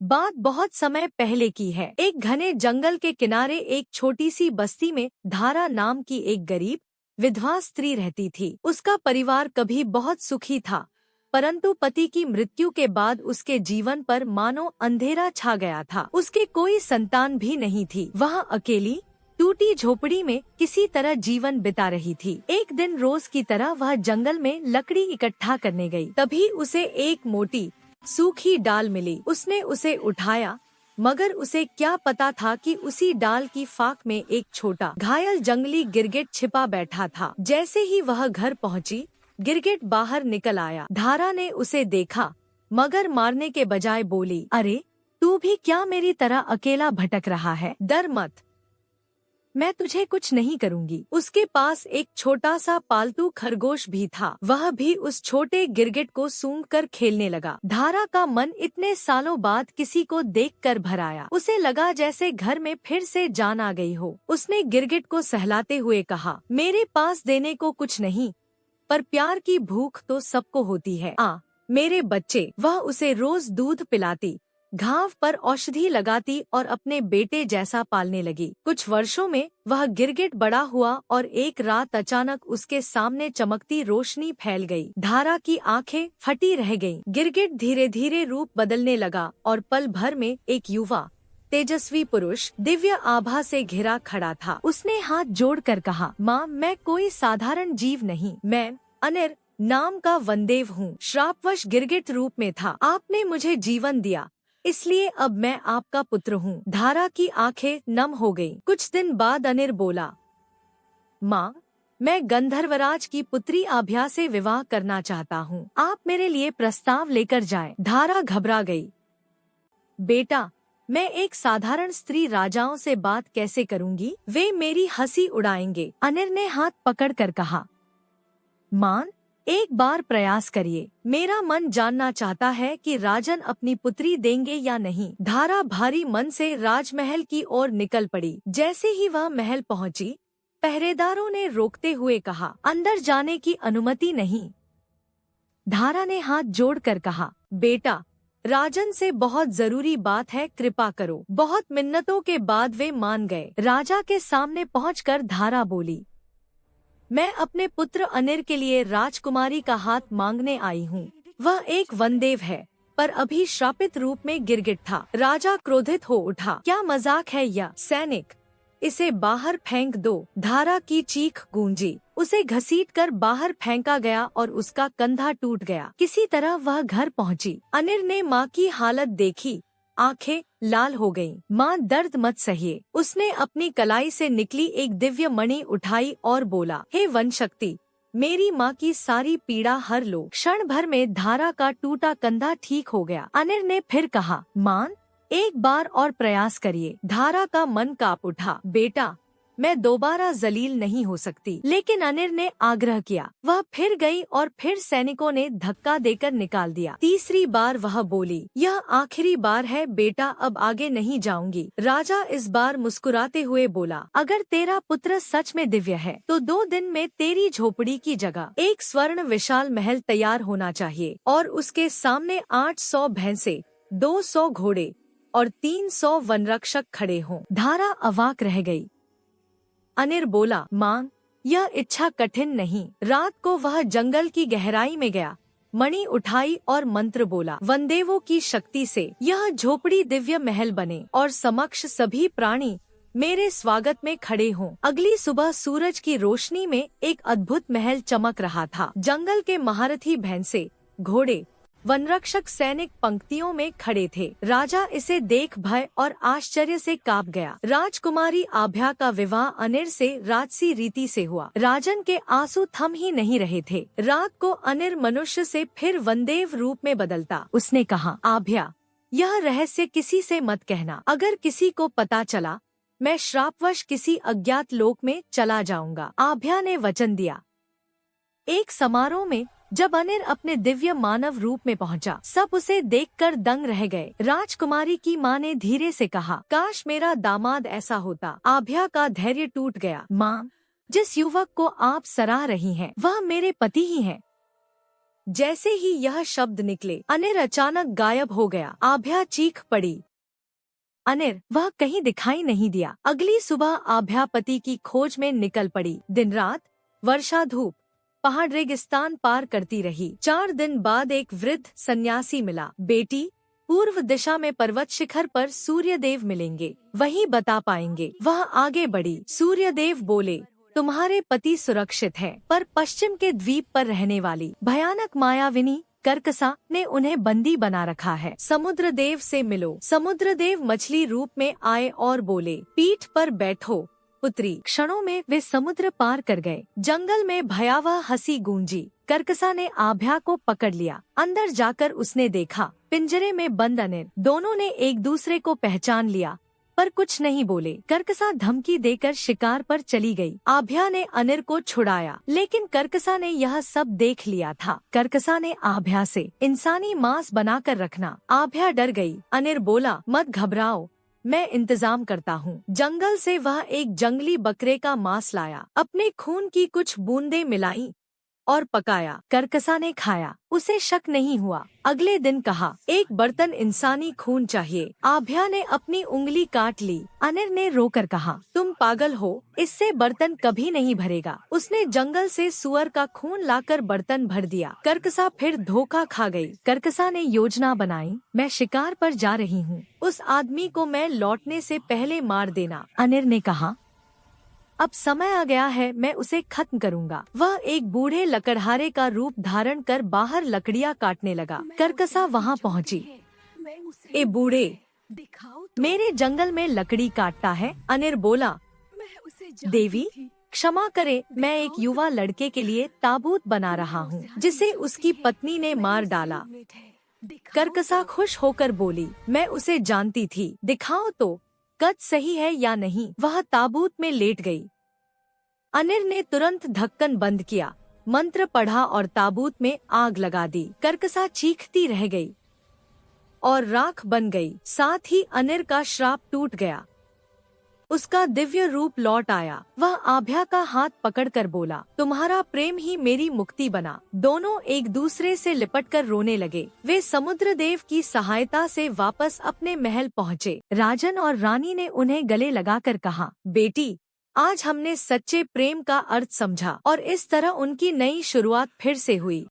बात बहुत समय पहले की है। एक घने जंगल के किनारे एक छोटी सी बस्ती में धारा नाम की एक गरीब विधवा स्त्री रहती थी। उसका परिवार कभी बहुत सुखी था, परंतु पति की मृत्यु के बाद उसके जीवन पर मानो अंधेरा छा गया था। उसके कोई संतान भी नहीं थी। वह अकेली टूटी झोपड़ी में किसी तरह जीवन बिता रही थी। एक दिन रोज की तरह वह जंगल में लकड़ी इकट्ठा करने गई। तभी उसे एक मोटी सूखी डाल मिली। उसने उसे उठाया, मगर उसे क्या पता था कि उसी डाल की फाक में एक छोटा घायल जंगली गिरगिट छिपा बैठा था। जैसे ही वह घर पहुंची, गिरगिट बाहर निकल आया। धारा ने उसे देखा, मगर मारने के बजाय बोली, अरे तू भी क्या मेरी तरह अकेला भटक रहा है? डर मत, मैं तुझे कुछ नहीं करूंगी। उसके पास एक छोटा सा पालतू खरगोश भी था। वह भी उस छोटे गिरगिट को सूंघकर खेलने लगा। धारा का मन इतने सालों बाद किसी को देखकर भर आया। उसे लगा जैसे घर में फिर से जान आ गई हो। उसने गिरगिट को सहलाते हुए कहा, मेरे पास देने को कुछ नहीं, पर प्यार की भूख तो सबको होती है। मेरे बच्चे। वह उसे रोज दूध पिलाती, घाव पर औषधि लगाती और अपने बेटे जैसा पालने लगी। कुछ वर्षों में वह गिरगिट बड़ा हुआ और एक रात अचानक उसके सामने चमकती रोशनी फैल गई। धारा की आंखें फटी रह गईं। गिरगिट धीरे धीरे रूप बदलने लगा और पल भर में एक युवा तेजस्वी पुरुष दिव्य आभा से घिरा खड़ा था। उसने हाथ जोड़कर कहा, माँ, मैं कोई साधारण जीव नहीं, मैं अनिर नाम का वनदेव हूँ। श्रापवश गिरगिट रूप में था। आपने मुझे जीवन दिया, इसलिए अब मैं आपका पुत्र हूँ। धारा की आंखें नम हो गईं। कुछ दिन बाद अनिर बोला, माँ, मैं गंधर्वराज की पुत्री आभ्या से विवाह करना चाहता हूँ। आप मेरे लिए प्रस्ताव लेकर जाएं। धारा घबरा गई। बेटा, मैं एक साधारण स्त्री राजाओं से बात कैसे करूँगी? वे मेरी हंसी उड़ाएंगे। अनिर ने हाथ पकड़कर कहा, मान, एक बार प्रयास करिए। मेरा मन जानना चाहता है कि राजन अपनी पुत्री देंगे या नहीं। धारा भारी मन से राजमहल की ओर निकल पड़ी। जैसे ही वह महल पहुंची, पहरेदारों ने रोकते हुए कहा, अंदर जाने की अनुमति नहीं। धारा ने हाथ जोड़कर कहा, बेटा, राजन से बहुत जरूरी बात है, कृपा करो। बहुत मिन्नतों के बाद वे मान गए। राजा के सामने पहुंचकर धारा बोली, मैं अपने पुत्र अनिर के लिए राजकुमारी का हाथ मांगने आई हूँ। वह एक वनदेव है, पर अभी श्रापित रूप में गिरगिट था। राजा क्रोधित हो उठा, क्या मजाक है यह? सैनिक, इसे बाहर फेंक दो। धारा की चीख गूंजी। उसे घसीटकर बाहर फेंका गया और उसका कंधा टूट गया। किसी तरह वह घर पहुंची। अनिर ने माँ की हालत देखी, आंखें लाल हो गईं। माँ, दर्द मत सहिए। उसने अपनी कलाई से निकली एक दिव्य मणि उठाई और बोला, हे वन शक्ति, मेरी माँ की सारी पीड़ा हर लो। क्षण भर में धारा का टूटा कंधा ठीक हो गया। अनिर ने फिर कहा, माँ, एक बार और प्रयास करिए। धारा का मन कांप उठा। बेटा, मैं दोबारा जलील नहीं हो सकती। लेकिन अनिर ने आग्रह किया। वह फिर गई और फिर सैनिकों ने धक्का देकर निकाल दिया। तीसरी बार वह बोली, यह आखिरी बार है बेटा, अब आगे नहीं जाऊंगी। राजा इस बार मुस्कुराते हुए बोला, अगर तेरा पुत्र सच में दिव्य है, तो 2 दिन में तेरी झोपड़ी की जगह एक स्वर्ण विशाल महल तैयार होना चाहिए और उसके सामने 800 भैंसे, 200 घोड़े और 300 वनरक्षक खड़े हों। धारा अवाक रह गई। अनिर बोला, माँ, यह इच्छा कठिन नहीं। रात को वह जंगल की गहराई में गया, मणि उठाई और मंत्र बोला। वनदेवों की शक्ति से यह झोपड़ी दिव्य महल बने और समक्ष सभी प्राणी मेरे स्वागत में खड़े हों। अगली सुबह सूरज की रोशनी में एक अद्भुत महल चमक रहा था। जंगल के महारथी भैंसे, घोड़े, वनरक्षक सैनिक पंक्तियों में खड़े थे। राजा इसे देख भय और आश्चर्य से कांप गया। राजकुमारी आभ्या का विवाह अनिर से राजसी रीति से हुआ। राजन के आंसू थम ही नहीं रहे थे। रात को अनिर मनुष्य से फिर वनदेव रूप में बदलता। उसने कहा, आभ्या, यह रहस्य किसी से मत कहना। अगर किसी को पता चला, मैं श्रापवश किसी अज्ञात लोक में चला जाऊंगा। आभ्या ने वचन दिया। एक समारोह में जब अनिर अपने दिव्य मानव रूप में पहुंचा, सब उसे देखकर दंग रह गए। राजकुमारी की माँ ने धीरे से कहा, काश मेरा दामाद ऐसा होता। आभ्या का धैर्य टूट गया। माँ, जिस युवक को आप सराह रही हैं, वह मेरे पति ही हैं। जैसे ही यह शब्द निकले अनिर अचानक गायब हो गया। आभ्या चीख पड़ी, अनिर, वह कहीं दिखाई नहीं दिया। अगली सुबह आभ्या पति की खोज में निकल पड़ी। दिन रात, वर्षा धूप, पहाड़ रेगिस्तान पार करती रही। 4 दिन बाद एक वृद्ध सन्यासी मिला। बेटी, पूर्व दिशा में पर्वत शिखर पर सूर्यदेव मिलेंगे, वही बता पाएंगे। वह आगे बढ़ी। सूर्यदेव बोले, तुम्हारे पति सुरक्षित है, पर पश्चिम के द्वीप पर रहने वाली भयानक मायाविनी कर्कसा ने उन्हें बंदी बना रखा है। समुद्रदेव से मिलो। समुद्रदेव मछली रूप में आए और बोले, पीठ पर बैठो पुत्री। क्षणों में वे समुद्र पार कर गए। जंगल में भयावह हंसी गूंजी। कर्कसा ने आभ्या को पकड़ लिया। अंदर जाकर उसने देखा, पिंजरे में बंद अनिर। दोनों ने एक दूसरे को पहचान लिया, पर कुछ नहीं बोले। कर्कसा धमकी देकर शिकार पर चली गई। आभ्या ने अनिर को छुड़ाया, लेकिन कर्कसा ने यह सब देख लिया था। कर्कसा ने आभ्या से, इंसानी मांस बनाकर रखना। आभ्या डर गई। अनिर बोला, मत घबराओ, मैं इंतजाम करता हूँ। जंगल से वह एक जंगली बकरे का मांस लाया, अपने खून की कुछ बूंदें मिलाई और पकाया। कर्कसा ने खाया, उसे शक नहीं हुआ। अगले दिन कहा, एक बर्तन इंसानी खून चाहिए। आभ्या ने अपनी उंगली काट ली। अनिर ने रोकर कहा, तुम पागल हो, इससे बर्तन कभी नहीं भरेगा। उसने जंगल से सुअर का खून लाकर बर्तन भर दिया। कर्कसा फिर धोखा खा गई। कर्कसा ने योजना बनाई, मैं शिकार पर जा रही हूँ, उस आदमी को मैं लौटने से पहले मार देना। अनिर ने कहा, अब समय आ गया है, मैं उसे खत्म करूंगा। वह एक बूढ़े लकड़हारे का रूप धारण कर बाहर लकड़ियां काटने लगा। कर्कसा वहां पहुंची। ए बूढ़े, मेरे जंगल में लकड़ी काटता है। अनिर बोला, देवी क्षमा करे, मैं एक युवा लड़के के लिए ताबूत बना रहा हूँ, जिसे उसकी पत्नी ने मार डाला। कर्कसा खुश होकर बोली, मैं उसे जानती थी, दिखाओ तो कद सही है या नहीं। वह ताबूत में लेट गई। अनिर ने तुरंत ढक्कन बंद किया, मंत्र पढ़ा और ताबूत में आग लगा दी। कर्कसा चीखती रह गई और राख बन गई। साथ ही अनिर का श्राप टूट गया। उसका दिव्य रूप लौट आया। वह आभ्या का हाथ पकड़कर बोला, तुम्हारा प्रेम ही मेरी मुक्ति बना। दोनों एक दूसरे से लिपटकर रोने लगे। वे समुद्रदेव की सहायता से वापस अपने महल पहुँचे। राजन और रानी ने उन्हें गले लगाकर कहा, बेटी, आज हमने सच्चे प्रेम का अर्थ समझा। और इस तरह उनकी नई शुरुआत फिर से हुई।